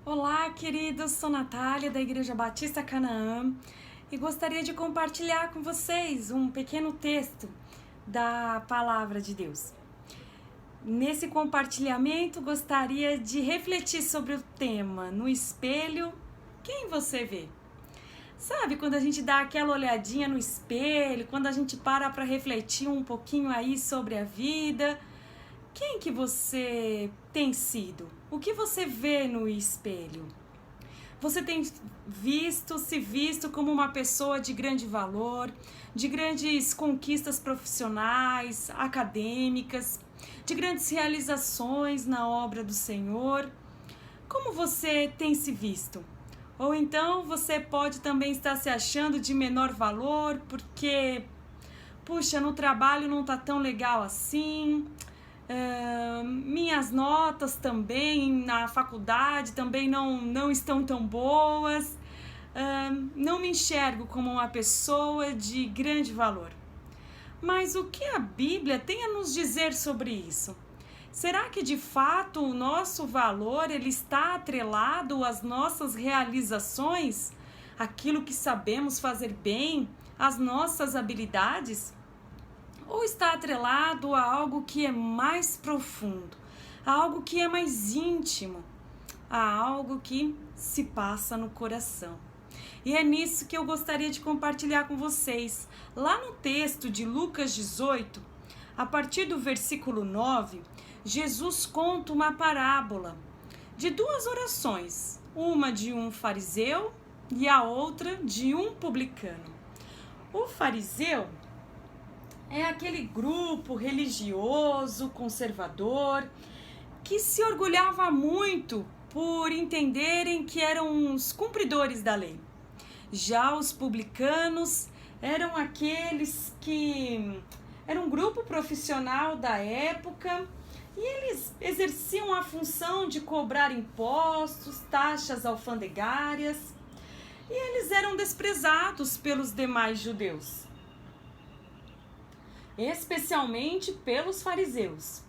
Olá, queridos, sou Natália da Igreja Batista Canaã e gostaria de compartilhar com vocês um pequeno texto da Palavra de Deus. Nesse compartilhamento, gostaria de refletir sobre o tema: no espelho, quem você vê? Sabe, quando a gente dá aquela olhadinha no espelho, quando a gente para refletir um pouquinho aí sobre a vida, quem que você tem sido? O que você vê no espelho? Você tem se visto como uma pessoa de grande valor, de grandes conquistas profissionais, acadêmicas, de grandes realizações na obra do Senhor? Como você tem se visto? Ou então você pode também estar se achando de menor valor porque, puxa, no trabalho não tá tão legal assim. Minhas notas também na faculdade também não estão tão boas. Não me enxergo como uma pessoa de grande valor. Mas o que a Bíblia tem a nos dizer sobre isso? Será que de fato o nosso valor ele está atrelado às nossas realizações? Aquilo que sabemos fazer bem, as nossas habilidades? Ou está atrelado a algo que é mais profundo, a algo que é mais íntimo, a algo que se passa no coração? E é nisso que eu gostaria de compartilhar com vocês. Lá no texto de Lucas 18, a partir do versículo 9, Jesus conta uma parábola de duas orações, uma de um fariseu e a outra de um publicano. O fariseu é aquele grupo religioso, conservador, que se orgulhava muito por entenderem que eram os cumpridores da lei. Já os publicanos eram aqueles que eram um grupo profissional da época e eles exerciam a função de cobrar impostos, taxas alfandegárias, e eles eram desprezados pelos demais judeus, especialmente pelos fariseus.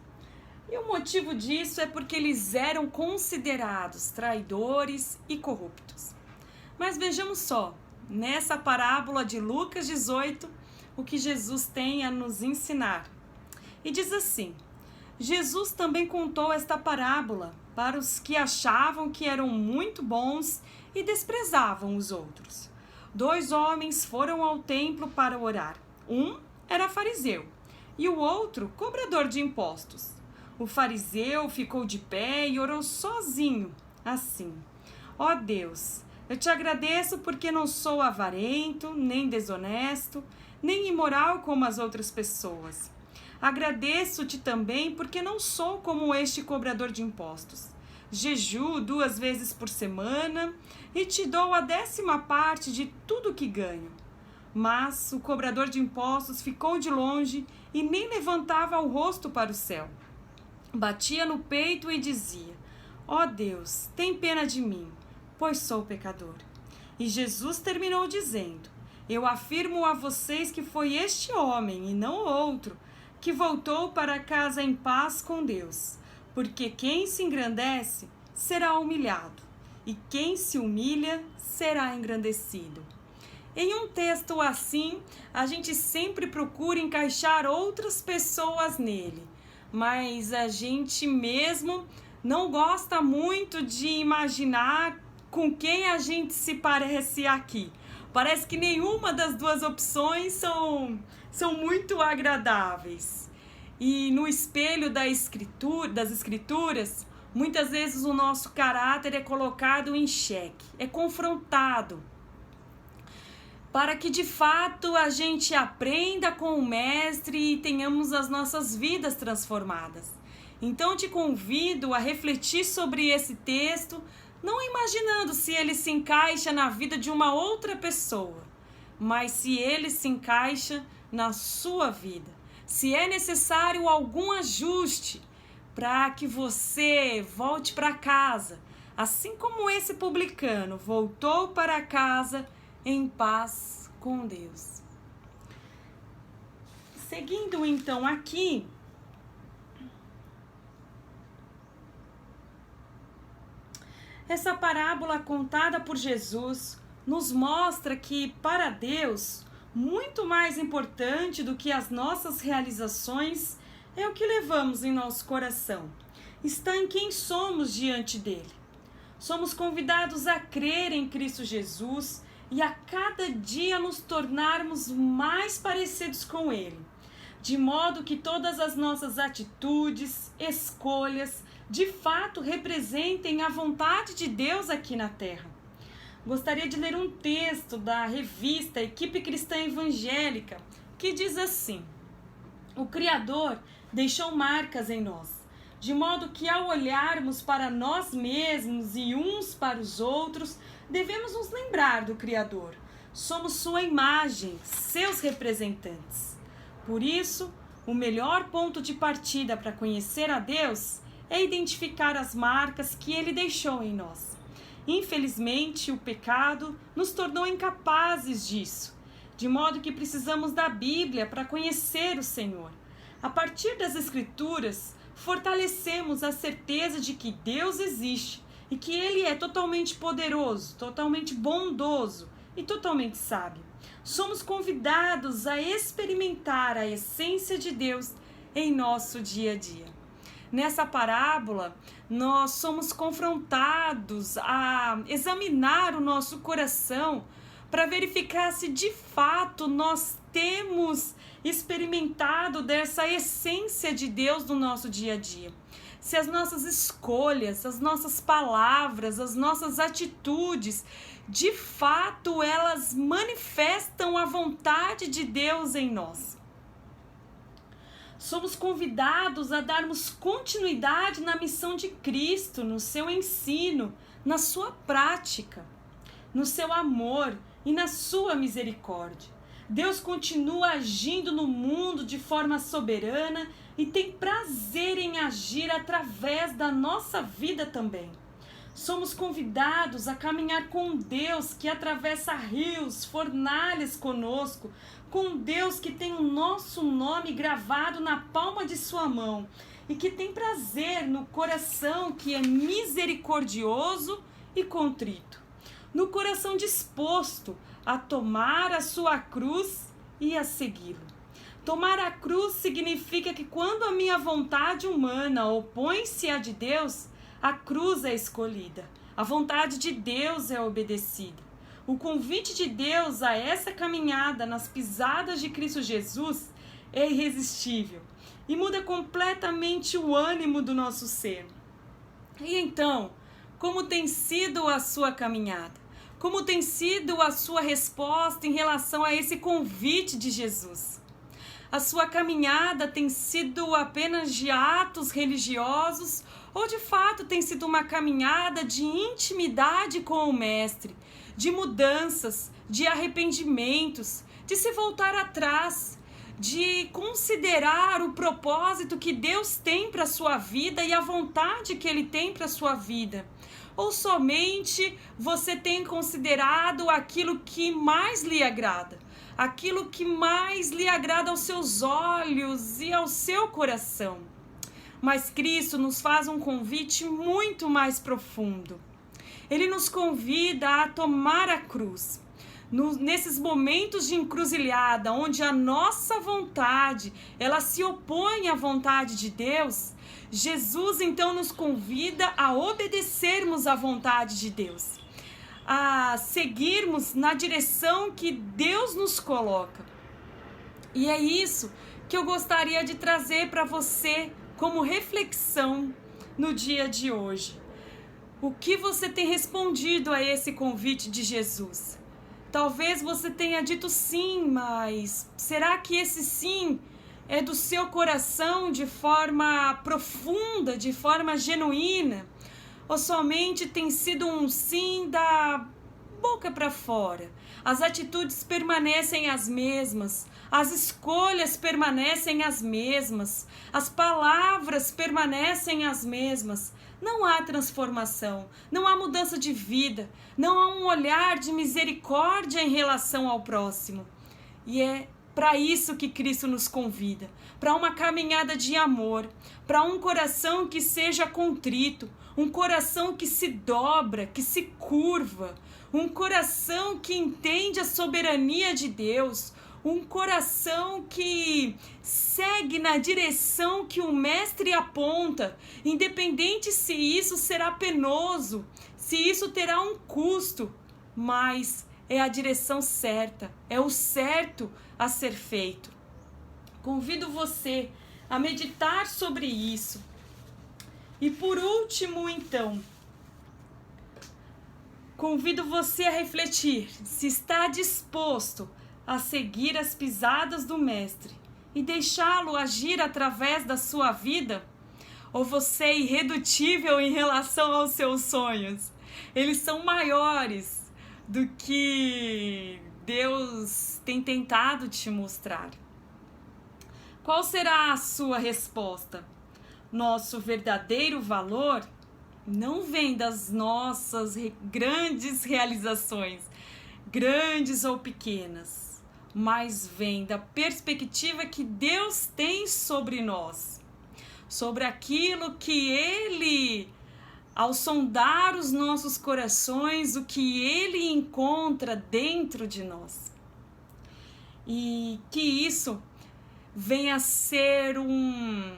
E o motivo disso é porque eles eram considerados traidores e corruptos. Mas vejamos só, nessa parábola de Lucas 18, o que Jesus tem a nos ensinar. E diz assim: Jesus também contou esta parábola para os que achavam que eram muito bons e desprezavam os outros. 2 homens foram ao templo para orar. Um era fariseu e o outro cobrador de impostos. O fariseu ficou de pé e orou sozinho, assim: ó Deus, eu te agradeço porque não sou avarento, nem desonesto, nem imoral como as outras pessoas. Agradeço-te também porque não sou como este cobrador de impostos. Jejuo 2 vezes por semana e te dou a 10ª parte de tudo que ganho. Mas o cobrador de impostos ficou de longe e nem levantava o rosto para o céu. Batia no peito e dizia: ó Deus, tem pena de mim, pois sou pecador. E Jesus terminou dizendo: eu afirmo a vocês que foi este homem, e não outro, que voltou para casa em paz com Deus. Porque quem se engrandece será humilhado, e quem se humilha será engrandecido. Em um texto assim, a gente sempre procura encaixar outras pessoas nele, mas a gente mesmo não gosta muito de imaginar com quem a gente se parece aqui. Parece que nenhuma das duas opções são muito agradáveis. E no espelho das escrituras, muitas vezes o nosso caráter é colocado em xeque, é confrontado, para que de fato a gente aprenda com o Mestre e tenhamos as nossas vidas transformadas. Então te convido a refletir sobre esse texto, não imaginando se ele se encaixa na vida de uma outra pessoa, mas se ele se encaixa na sua vida. Se é necessário algum ajuste para que você volte para casa, assim como esse publicano voltou para casa em paz com Deus. Seguindo então aqui, Essa parábola contada por Jesus nos mostra que, para Deus, muito mais importante do que as nossas realizações é o que levamos em nosso coração. Está em quem somos diante dele. Somos convidados a crer em Cristo Jesus e a cada dia nos tornarmos mais parecidos com ele, de modo que todas as nossas atitudes, escolhas, de fato representem a vontade de Deus aqui na terra. Gostaria de ler um texto da revista Equipe Cristã Evangélica, que diz assim: o Criador deixou marcas em nós, de modo que ao olharmos para nós mesmos e uns para os outros, devemos nos lembrar do Criador. Somos sua imagem, seus representantes. Por isso, o melhor ponto de partida para conhecer a Deus é identificar as marcas que ele deixou em nós. Infelizmente, o pecado nos tornou incapazes disso, de modo que precisamos da Bíblia para conhecer o Senhor. A partir das Escrituras, fortalecemos a certeza de que Deus existe e que Ele é totalmente poderoso, totalmente bondoso e totalmente sábio. Somos convidados a experimentar a essência de Deus em nosso dia a dia. Nessa parábola, nós somos confrontados a examinar o nosso coração para verificar se de fato nós temos experimentado dessa essência de Deus no nosso dia a dia. Se as nossas escolhas, as nossas palavras, as nossas atitudes, de fato elas manifestam a vontade de Deus em nós. Somos convidados a darmos continuidade na missão de Cristo, no seu ensino, na sua prática, no seu amor e na sua misericórdia. Deus continua agindo no mundo de forma soberana e tem prazer em agir através da nossa vida também. Somos convidados a caminhar com Deus que atravessa rios, fornalhas conosco, com Deus que tem o nosso nome gravado na palma de sua mão e que tem prazer no coração que é misericordioso e contrito, no coração disposto a tomar a sua cruz e a segui-lo. Tomar a cruz significa que quando a minha vontade humana opõe-se à de Deus, a cruz é escolhida, a vontade de Deus é obedecida. O convite de Deus a essa caminhada nas pisadas de Cristo Jesus é irresistível e muda completamente o ânimo do nosso ser. E então, como tem sido a sua caminhada? Como tem sido a sua resposta em relação a esse convite de Jesus? A sua caminhada tem sido apenas de atos religiosos ou de fato tem sido uma caminhada de intimidade com o Mestre, de mudanças, de arrependimentos, de se voltar atrás, de considerar o propósito que Deus tem para a sua vida e a vontade que Ele tem para a sua vida? Ou somente você tem considerado aquilo que mais lhe agrada, aquilo que mais lhe agrada aos seus olhos e ao seu coração? Mas Cristo nos faz um convite muito mais profundo. Ele nos convida a tomar a cruz. Nesses momentos de encruzilhada, onde a nossa vontade ela se opõe à vontade de Deus, Jesus então nos convida a obedecermos à vontade de Deus, a seguirmos na direção que Deus nos coloca. E é isso que eu gostaria de trazer para você como reflexão no dia de hoje. O que você tem respondido a esse convite de Jesus? Talvez você tenha dito sim, mas será que esse sim é do seu coração de forma profunda, de forma genuína? Ou somente tem sido um sim da boca para fora? As atitudes permanecem as mesmas, as escolhas permanecem as mesmas, as palavras permanecem as mesmas. Não há transformação, não há mudança de vida, não há um olhar de misericórdia em relação ao próximo. E é para isso que Cristo nos convida, para uma caminhada de amor, para um coração que seja contrito, um coração que se dobra, que se curva, um coração que entende a soberania de Deus, um coração que segue na direção que o Mestre aponta, independente se isso será penoso, se isso terá um custo, mas é a direção certa, é o certo a ser feito. Convido você a meditar sobre isso. E por último, então, convido você a refletir se está disposto a seguir as pisadas do Mestre e deixá-lo agir através da sua vida? Ou você é irredutível em relação aos seus sonhos? Eles são maiores do que Deus tem tentado te mostrar. Qual será a sua resposta? Nosso verdadeiro valor não vem das nossas grandes realizações, grandes ou pequenas, mas vem da perspectiva que Deus tem sobre nós, sobre aquilo que Ele, ao sondar os nossos corações, o que Ele encontra dentro de nós. E que isso venha a ser um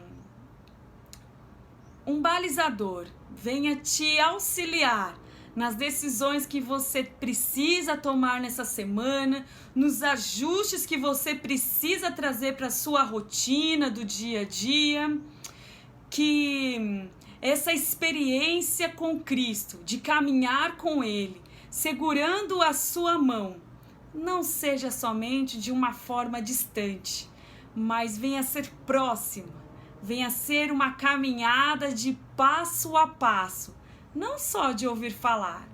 balizador, venha te auxiliar nas decisões que você precisa tomar nessa semana, nos ajustes que você precisa trazer para a sua rotina do dia a dia, que essa experiência com Cristo, de caminhar com Ele, segurando a sua mão, não seja somente de uma forma distante, mas venha a ser próxima, venha a ser uma caminhada de passo a passo, não só de ouvir falar,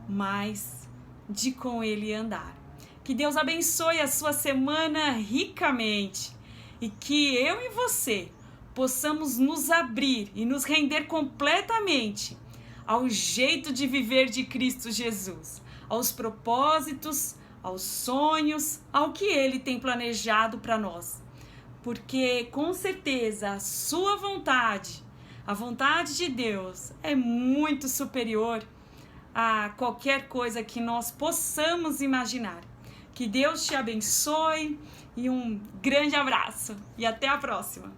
mas de com Ele andar. Que Deus abençoe a sua semana ricamente e que eu e você possamos nos abrir e nos render completamente ao jeito de viver de Cristo Jesus, aos propósitos, aos sonhos, ao que Ele tem planejado para nós. Porque com certeza a sua vontade, a vontade de Deus é muito superior a qualquer coisa que nós possamos imaginar. Que Deus te abençoe e um grande abraço e até a próxima!